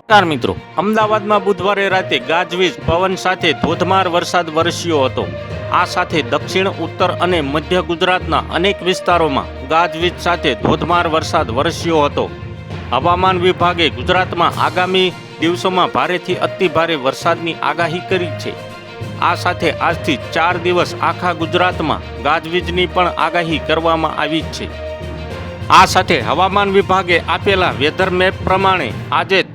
નમસ્કાર મિત્રો, અમદાવાદમાં બુધવારે રાતે ગાજવીજ પવન સાથે ધોધમાર વરસાદ વરસ્યો હતો। આ સાથે દક્ષિણ, ઉત્તર અને મધ્ય ગુજરાતના અનેક વિસ્તારોમાં ગાજવીજ સાથે ધોધમાર વરસાદ વરસ્યો હતો। હવામાન વિભાગે ગુજરાતમાં આગામી દિવસોમાં ભારેથી અતિભારે વરસાદની આગાહી કરી છે। આ સાથે આજથી 4 દિવસ આખા ગુજરાતમાં ગાજવીજની પણ આગાહી કરવામાં આવી છે। આ સાથે હવામાન વિભાગે આપેલા વેધર મેપ પ્રમાણે આજે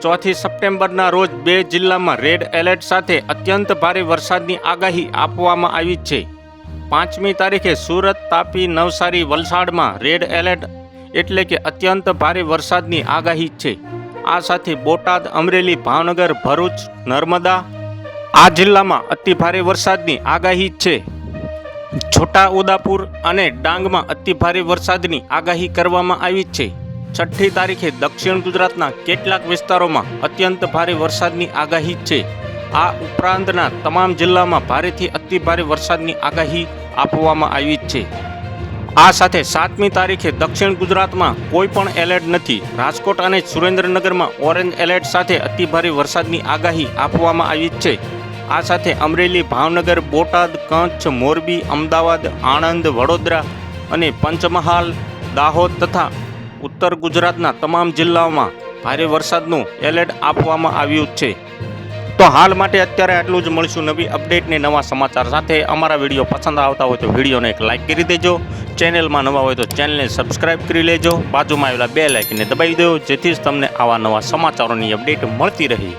4 સપ્ટેમ્બરના રોજ 2 જિલ્લામાં રેડ એલર્ટ સાથે અત્યંત ભારે વરસાદની આગાહી આપવામાં આવી છે। 5મી તારીખે સુરત, તાપી, નવસારી, વલસાડમાં રેડ એલર્ટ એટલે કે અત્યંત ભારે વરસાદની આગાહી છે। આ સાથે બોટાદ, અમરેલી, ભાવનગર, ભરૂચ, નર્મદા આ જિલ્લામાં અતિભારે વરસાદની આગાહી છે। છોટા ઉદેપુર અને ડાંગમાં અતિભારે વરસાદની આગાહી કરવામાં આવી છે। 6ઠી તારીખે દક્ષિણ ગુજરાતના કેટલાક વિસ્તારોમાં અત્યંત ભારે વરસાદની આગાહી છે। આ ઉપરાંતના તમામ જિલ્લામાં ભારેથી અતિભારે વરસાદની આગાહી આપવામાં આવી છે। આ સાથે 7મી તારીખે દક્ષિણ ગુજરાતમાં કોઈ પણ એલર્ટ નથી। રાજકોટ અને સુરેન્દ્રનગરમાં ઓરેન્જ એલર્ટ સાથે અતિભારે વરસાદની આગાહી આપવામાં આવી છે। આ સાથે અમરેલી, ભાવનગર, બોટાદ, કચ્છ, મોરબી, અમદાવાદ, આણંદ, વડોદરા અને પંચમહાલ, દાહોદ તથા ઉત્તર ગુજરાતના તમામ જિલ્લાઓમાં ભારે વરસાદનું એલર્ટ આપવામાં આવ્યું છે। તો હાલ માટે અત્યારે આટલું જ। મળીશું નવી અપડેટ ને નવા સમાચાર સાથે। અમારા વિડીયો પસંદ આવતા હોય તો વિડીયોને એક લાઇક કરી દેજો। ચેનલમાં નવા હોય તો ચેનલને સબસ્ક્રાઇબ કરી લેજો। બાજુમાં આવેલા બેલ આઇકનને દબાવી દો, જેથી જ તમને આવા નવા સમાચારોની અપડેટ મળતી રહે।